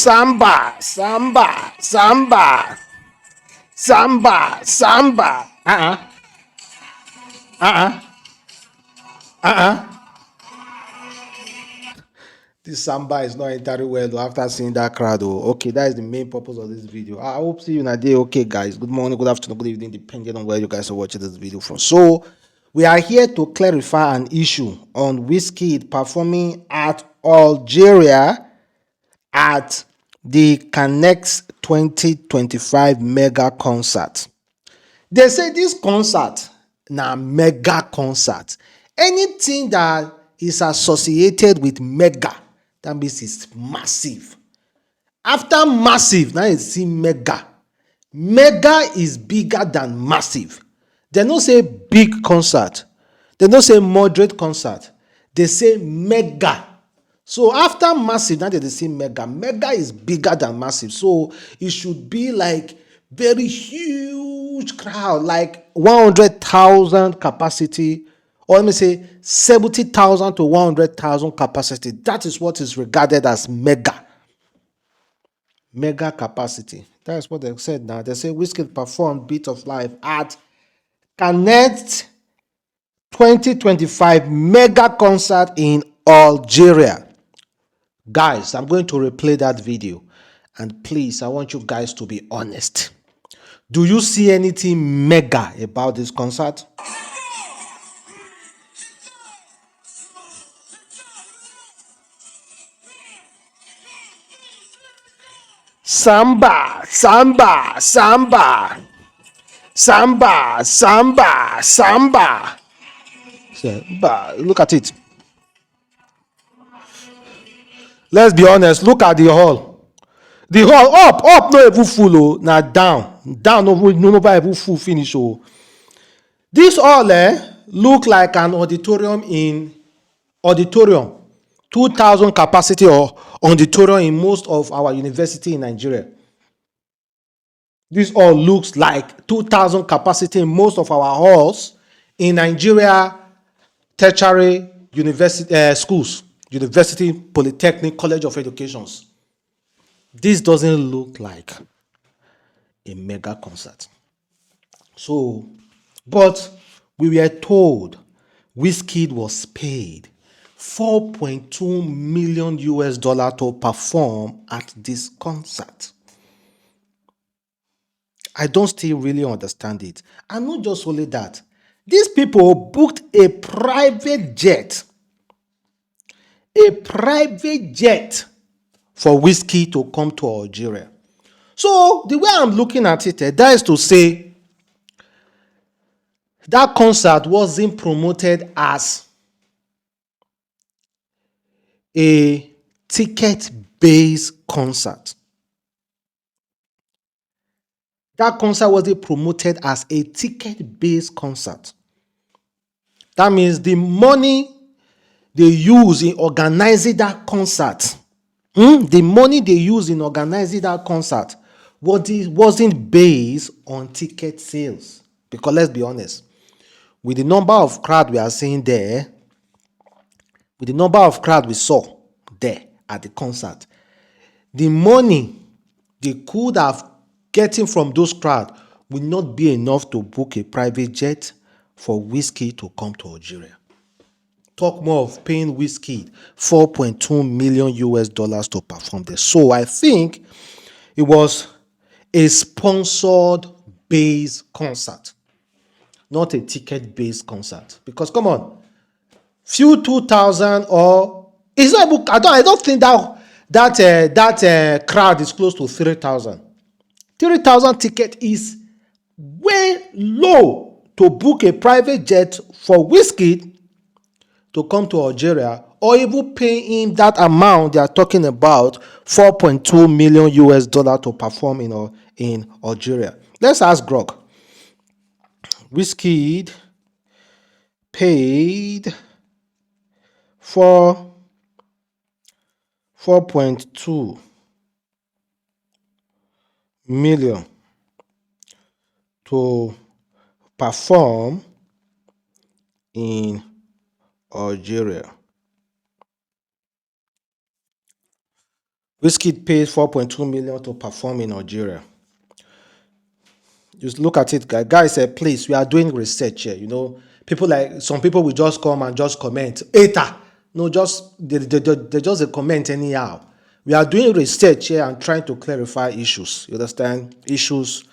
Samba, samba, samba, samba, samba. Uh-uh, uh-uh. This samba is not entirely well after seeing that crowd. Oh. Okay, that is the main purpose of this video. I hope see you in a day. Okay, guys. Good morning, good afternoon, good evening, depending on where you guys are watching this video from. So, we are here to clarify an issue on Wizkid performing at Algeria at the Connect 2025 mega concert. They say this concert na mega concert. Anything that is associated with mega, that means it's massive. After massive, now you see mega. Mega is bigger than massive. They don't say big concert. They don't say moderate concert. They say mega. So after massive, now they say mega. Mega is bigger than massive. So it should be like very huge crowd, like 100,000 capacity, or let me say 70,000 to 100,000 capacity. That is what is regarded as mega. Mega capacity. That's what they said now. They say Wizkid performed Beat of Life at Connect 2025 mega concert in Algeria. Guys, I'm going to replay that video. And please, I want you guys to be honest. Do you see anything mega about this concert? Samba, samba, samba, samba, samba, samba. Look at it. Let's be honest. Look at the hall. The hall up, no even full. Oh, now down, no even full finish. Oh, this hall look like an auditorium in auditorium. 2,000 capacity or auditorium in most of our university in Nigeria. This all looks like 2,000 capacity in most of our halls in Nigeria, tertiary university schools, university, polytechnic, college of educations. This doesn't look like a mega concert. So, but we were told Wizkid was paid 4.2 million US dollar to perform at this concert. I don't still really understand it. And not just only that, these people booked a private jet for Wizkid to come to Algeria. So the way I'm looking at it, that is to say, that concert wasn't promoted as a ticket-based concert. That concert wasn't promoted as a ticket-based concert. That means the money they use in organizing that concert, wasn't based on ticket sales. Because let's be honest, with the number of crowd we are seeing there, with the number of crowd we saw there at the concert, the money they could have getting from those crowd will not be enough to book a private jet for Wizkid to come to Algeria. Talk more of paying Wizkid 4.2 million US dollars to perform there. So I think it was a sponsored based concert, not a ticket based concert. Because come on, few 2,000 or it's not. I don't think that crowd is close to 3,000. 3,000 ticket is way low to book a private jet for Wizkid to come to Algeria, or even pay him that amount they are talking about, 4.2 million US dollar to perform in Algeria. Let's ask Grok. Wizkid paid for 4.2 million to perform in Algeria. Wizkid paid 4.2 million to perform in Algeria. Just look at it, guys. Guys said, please, we are doing research here. You know, people like some people will just come and just comment. Eta. No, just they just a comment anyhow. We are doing research here and trying to clarify issues. You understand? Issues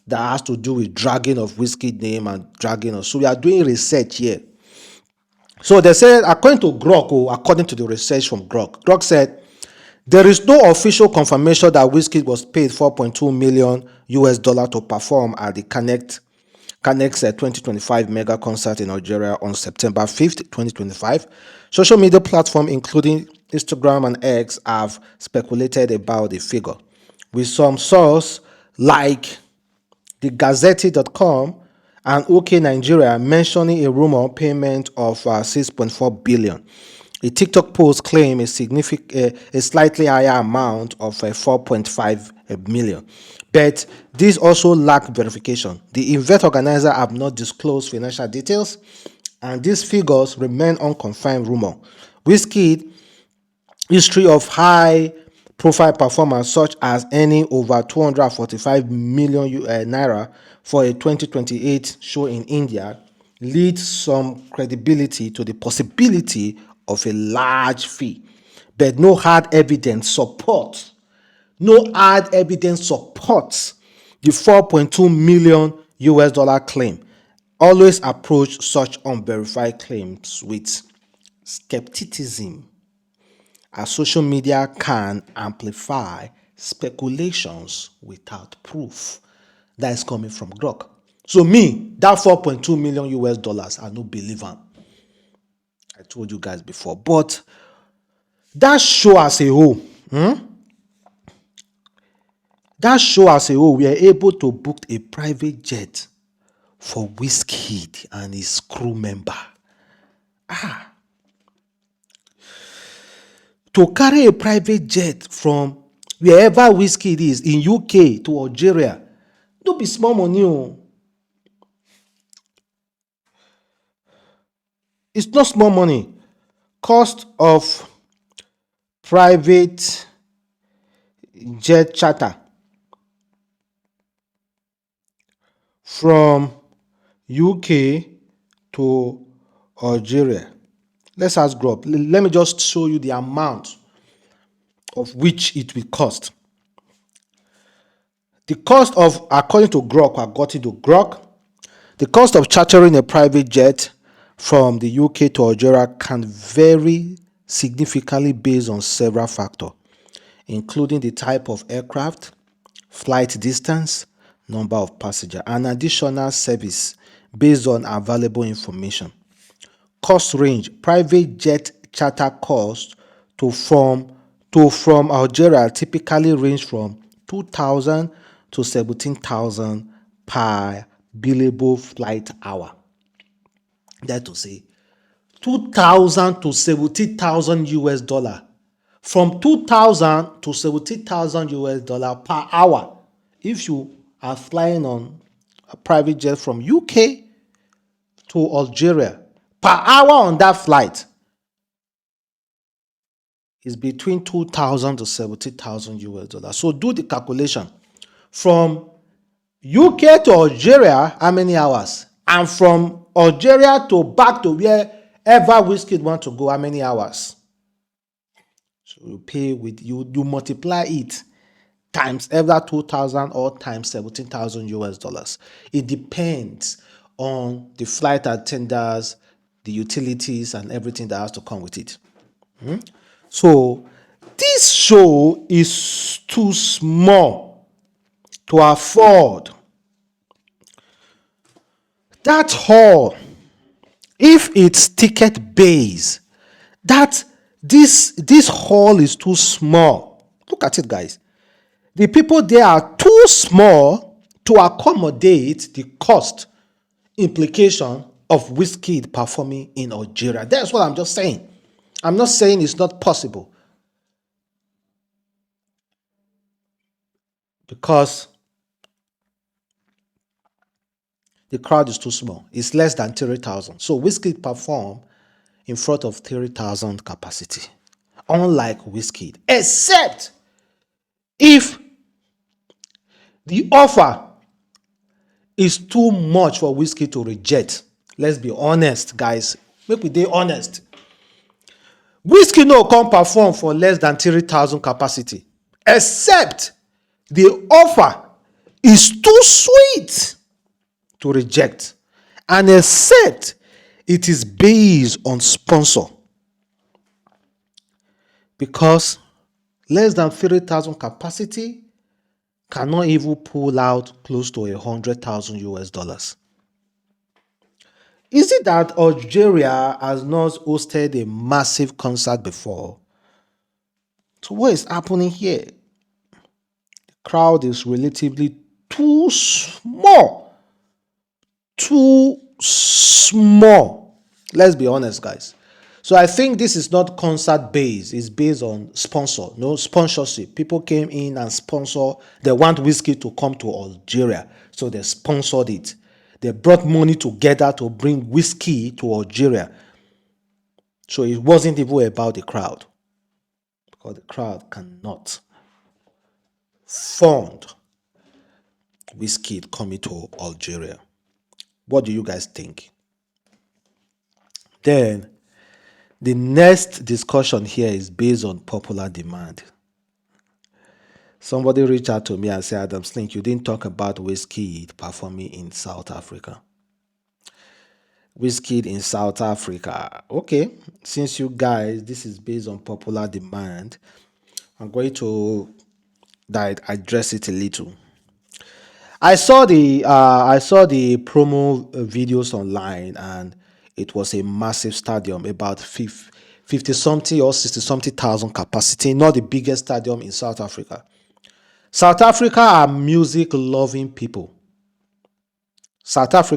that has to do with dragging of Wizkid name and dragging us. So we are doing research here. So they said, according to Grok, or according to the research from Grok, Grok said there is no official confirmation that Wizkid was paid 4.2 million US dollar to perform at the Connect's 2025 mega concert in Algeria on September 5th, 2025. Social media platforms, including Instagram and X, have speculated about the figure, with some sources like the Gazette.com and OK Nigeria mentioning a rumor payment of 6.4 billion. A TikTok post claimed a slightly higher amount of 4.5 million. But this also lacked verification. The event organizer have not disclosed financial details, and these figures remain unconfirmed rumor. Wizkid history of high profile performance such as earning over 245 million naira for a 2028 show in India leads some credibility to the possibility of a large fee, but no hard evidence supports the 4.2 million US dollar claim. Always approach such unverified claims with skepticism, as social media can amplify speculations without proof. That is coming from Grok. So me, that 4.2 million US dollars, I no believe am. I told you guys before. But that show as a whole, we are able to book a private jet for Wizkid and his crew member. To carry a private jet from wherever Wizkid is in UK to Algeria, no be small money. It's not small money. Cost of private jet charter from UK to Algeria. Let's ask Grok. Let me just show you the amount of which it will cost. The cost of, according to Grok, I got it to Grok, the cost of chartering a private jet from the UK to Algeria can vary significantly based on several factors, including the type of aircraft, flight distance, number of passengers, and additional service based on available information. Cost range: private jet charter costs from Algeria typically range from 2,000 to 17,000 per billable flight hour. That to say, 2,000 to 70,000 US dollar. From 2,000 to 70,000 US dollar per hour if you are flying on a private jet from UK to Algeria. Per hour on that flight is between 2,000 to 70,000 US dollars. So do the calculation. From UK to Algeria, how many hours? And from Algeria to back to wherever Wizkid want to go, how many hours? So you pay with, you multiply it times either 2,000 or times 17,000 US dollars. It depends on the flight attendants, the utilities, and everything that has to come with it. So this show is too small to afford that hall. If it's ticket base, that this hall is too small. Look at it, guys. The people there are too small to accommodate the cost implication of Wizkid performing in Algeria. That's what I'm just saying. I'm not saying it's not possible, because the crowd is too small. It's less than 30,000. So Wizkid performed in front of 30,000 capacity. Unlike Wizkid, except If the offer is too much for Wizkid to reject, let's be honest, guys. Make we dey honest. Wizkid no come perform for less than 3,000 capacity, except the offer is too sweet to reject, and except it is based on sponsor, because less than 3,000 capacity cannot even pull out close to 100,000 US dollars. Is it that Algeria has not hosted a massive concert before? So what is happening here? The crowd is relatively too small. Too small. Let's be honest, guys. So I think this is not concert based. It's based on sponsor, no sponsorship. People came in and sponsor. They want Wizkid to come to Algeria, so they sponsored it. They brought money together to bring Wizkid to Algeria. So it wasn't even about the crowd, because the crowd cannot fund Wizkid coming to Algeria. What do you guys think? Then the next discussion here is based on popular demand. Somebody reached out to me and said, Adamslink, you didn't talk about Wizkid performing in South Africa. Wizkid in South Africa. Okay, since you guys, this is based on popular demand, I'm going to address it a little. I saw the promo videos online, and it was a massive stadium, about 50 something or 60 something thousand capacity, not the biggest stadium in South Africa. South Africa are music loving people. South Africa